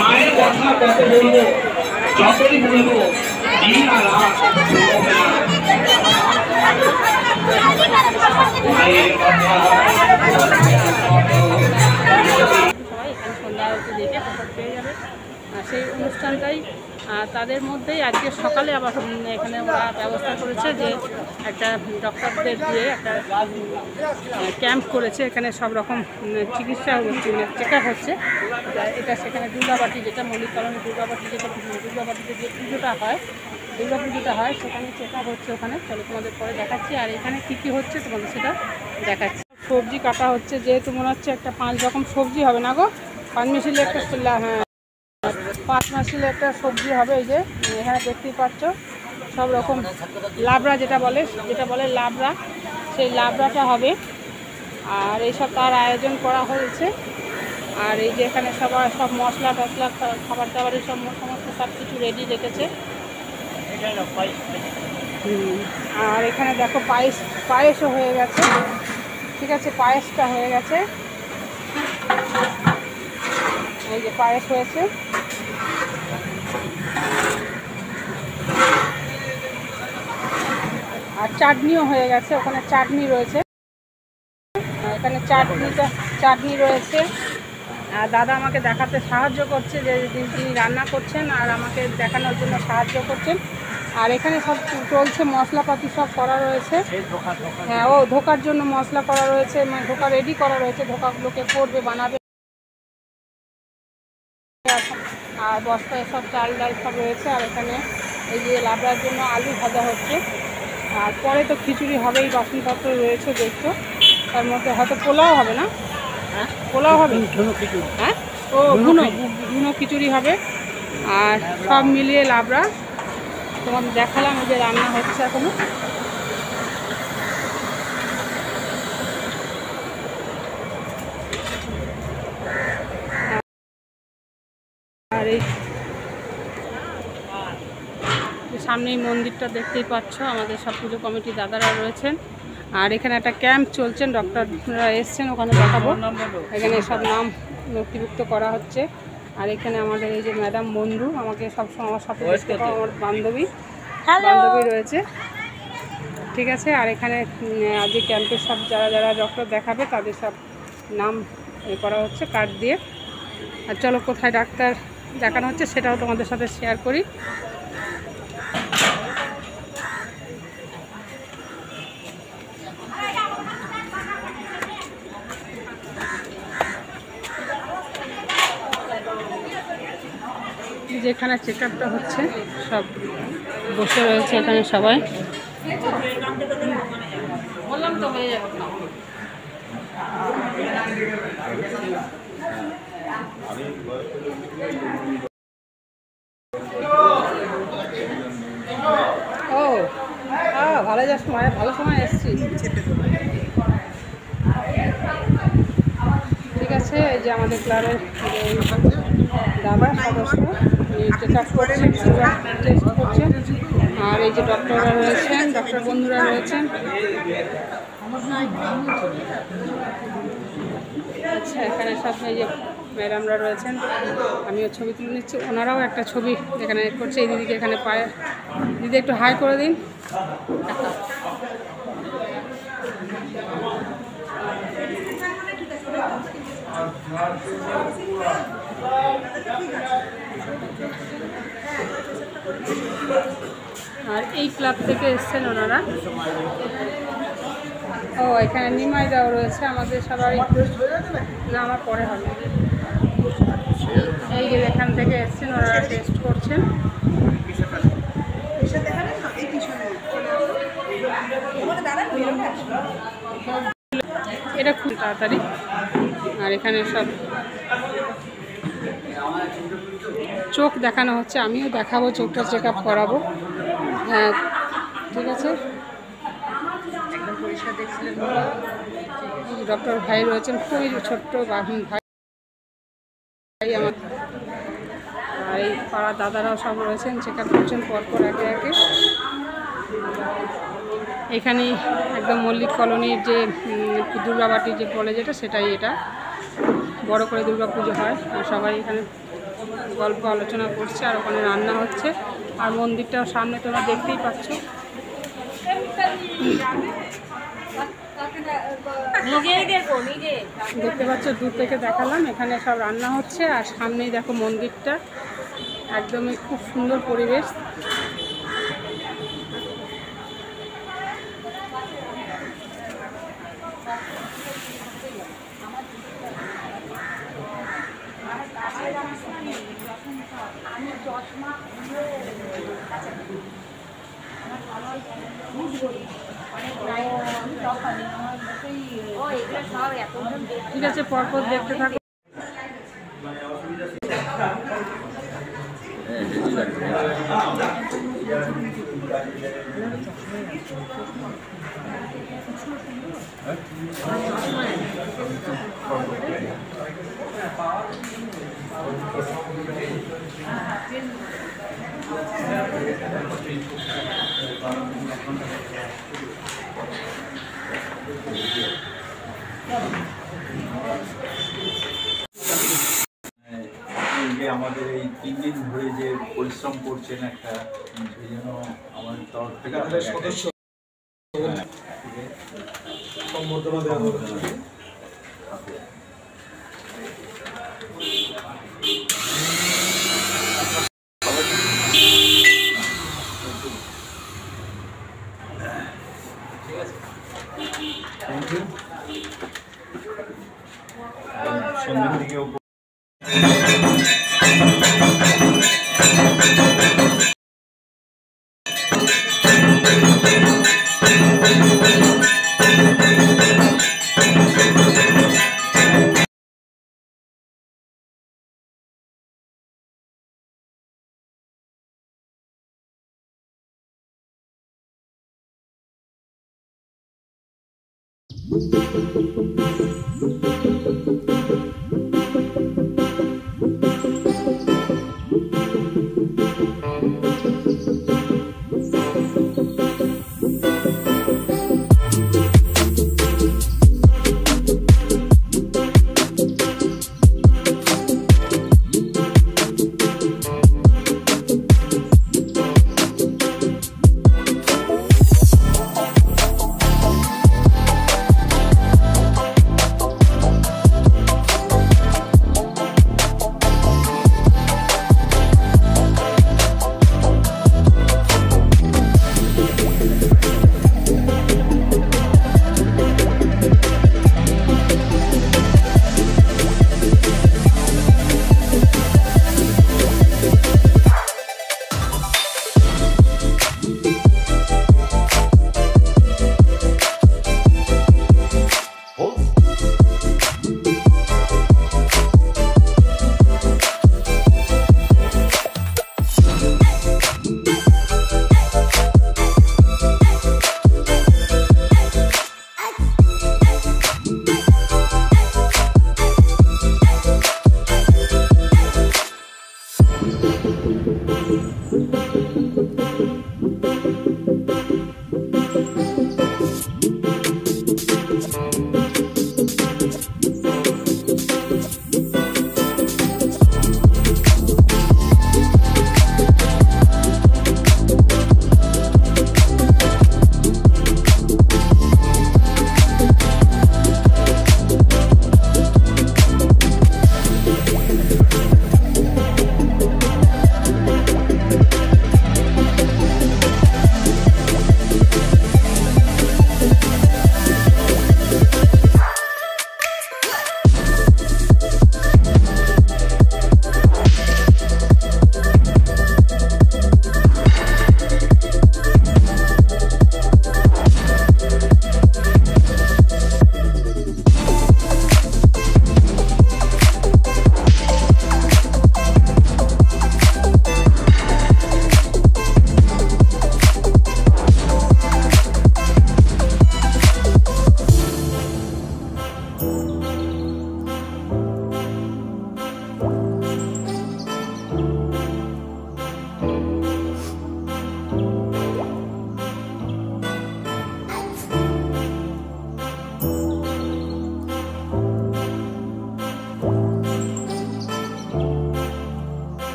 মায়ের কথা কত বলবো, যতই বলবো দিন আর রাত মায়ের কথা। সবাই এখানে সন্ধ্যা আরতি দেখে প্রসাদ পেয়ে যাবে। সেই অনুষ্ঠানটাই তাদের মধ্যেই আজকে সকালে আবার এখানে ওরা ব্যবস্থা করেছে যে একটা ডক্টরদের দিয়ে একটা ক্যাম্প করেছে। এখানে সব রকম চিকিৎসা হচ্ছে, চেক আপ হচ্ছে। এটা সেখানে দুর্গাবাটি, যেটা মল্লিকরণে দুর্গাবাটিতে যে পুজোটা হয়, দুর্গা পুজোটা হয়, সেখানে চেক আপ হচ্ছে। ওখানে চলো তোমাদের পরে দেখাচ্ছি। আর এখানে কী হচ্ছে তোমাদের সেটা দেখাচ্ছি। সবজি কাটা হচ্ছে, যেহেতু মনে হচ্ছে একটা 5 রকম সবজি হবে না গো, 5 মিশিলে একটা, হ্যাঁ 5 মিশিলে একটা সবজি হবে। এই যে এখানে দেখতেই পাচ্ছ সব রকম লাবড়া, যেটা বলে লাবড়া, সেই লাবড়াটা হবে। আর এইসব তার আয়োজন করা হয়েছে। আর এই যে এখানে সব মশলা টশলা, খাবার দাবারের সমস্ত সব কিছু রেডি রেখেছে। আর এখানে দেখো পায়েসও হয়ে গেছে। ঠিক আছে, পায়েসটা হয়ে গেছে। এই যে পায়েস হয়েছে। আর চাটনিও হয়ে গেছে, ওখানে চাটনি রয়েছে। এখানে চাটনি রয়েছে। আর দাদা আমাকে দেখাতে সাহায্য করছে, যে তিনি রান্না করছেন আর আমাকে দেখানোর জন্য সাহায্য করছেন। আর এখানে সব চলছে, মশলাপাতি সব করা রয়েছে। হ্যাঁ, ধোকার জন্য মশলা করা রয়েছে, মানে ধোকা রেডি করা রয়েছে। ধোকাগুলোকে করবে, বানাবে। আর বস্তায় সব চাল ডাল সব রয়েছে। আর এখানে এই যে লাবড়ার জন্য আলু ভাজা হচ্ছে। আর পরে তো খিচুড়ি হবেই, বাসনপত্র রয়েছে দেখছো। তার মধ্যে হয়তো পোলাও হবে না, হ্যাঁ পোলাও হবে, হ্যাঁ ও ঘুনো খিচুড়ি হবে। আর সব মিলিয়ে লাবড়া তোমাদের দেখালাম। এই যে রান্না হচ্ছে এখনো। আর এই সামনেই মন্দিরটা দেখতেই পাচ্ছ, আমাদের সব পুজো কমিটি দাদারা রয়েছেন। আর এখানে একটা ক্যাম্প চলছেন, ডক্টররা এসছেন, ওখানে দেখাবো। এখানে সব নাম নথিভুক্ত করা হচ্ছে। আর এখানে আমাদের এই যে ম্যাডাম বন্ধু, আমাকে সবসময় আমার সাথে দেখতে পাও, আমার বান্ধবী রয়েছে। ঠিক আছে। আর এখানে আজকে ক্যাম্পের সব যারা ডক্টর দেখাবে তাদের সব নাম করা হচ্ছে কার্ড দিয়ে। আর চলো কোথায় ডাক্তার দেখানো হচ্ছে সেটাও তোমাদের সাথে শেয়ার করি। যেখানে চেক আপটা হচ্ছে সব বসে রয়েছে এখানে সবাই। বললাম তো হয়ে যাবে। ও ভালো যাস, ভালো সময় এসছি। ঠিক আছে। এই যে আমাদের ক্লাবের দাদা সদস্য চেক আপ করছেন, টেস্ট করছেন। আর এই যে ডক্টররা রয়েছেন, ডক্টর বন্ধুরা রয়েছেন। আচ্ছা, এখানে সব এই যে ম্যাডামরা রয়েছেন, আমিও ছবি তুলে নিচ্ছি। ওনারাও একটা ছবি এখানে করছে। এই দিদিকে এখানে পায়ে, দিদি একটু হাই করে দিন। আর এই ক্লাব থেকে এসছেন ওনারা। ও এখানে নিমাই দাও রয়েছে আমাদের সবাই। না, আমার পরে হবে। এই যে এখান থেকে এসছেন, ওরা টেস্ট করছেন। এটা খুব তাড়াতাড়ি। আর এখানে সব চোখ দেখানো হচ্ছে, আমিও দেখাবো, চোখটা চেক আপ করাবো। হ্যাঁ ঠিক আছে। ডক্টর ভাই রয়েছেন, খুবই ছোট্ট ভাই আমার। আর এই পাড়া দাদারাও সব রয়েছেন, চেক আপ করছেন পরপর একে একে। এখানে একদম মল্লিক কলোনির যে দুর্গাবাটি যে বলে যেটা, সেটাই এটা বড় করে দুর্গা পুজো হয়। আর সবাই এখানে গল্প আলোচনা করছে, আর ওখানে রান্না হচ্ছে। আর মন্দিরটাও সামনে তোমরা দেখতেই পাচ্ছ। দেখতে পাচ্ছ, দূর থেকে দেখালাম। এখানে সব রান্না হচ্ছে, আর সামনেই দেখো মন্দিরটা, একদমই খুব সুন্দর পরিবেশ। ঠিক আছে, পরপর দেখতে থাকো। আমাদের এই 3 দিন ধরে যে পরিশ্রম করছেন, একটা সেই জন্য আমাদের তরফ থেকে সদস্য সম্বর্ধনা দেওয়া হচ্ছে। Thank you. সন্ধ্যার দিকে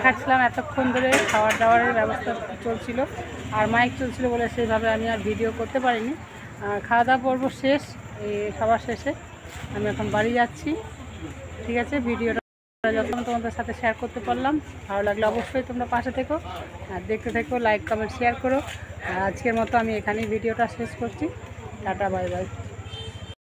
দেখাচ্ছিলাম এতক্ষণ ধরে খাওয়ার দাওয়ারের ব্যবস্থা চলছিল, আর মাইক চলছিল বলে সেইভাবে আমি আর ভিডিও করতে পারিনি। খাওয়া দাওয়া পর্ব শেষ, এই সবার শেষে আমি এখন বাড়ি যাচ্ছি। ঠিক আছে, ভিডিওটা যখন তোমাদের সাথে শেয়ার করতে পারলাম, ভালো লাগলে অবশ্যই তোমরা পাশে থেকো আর দেখতে থেকো, লাইক কমেন্ট শেয়ার করো। আর আজকের মতো আমি এখানেই ভিডিওটা শেষ করছি। Tata, bye bye.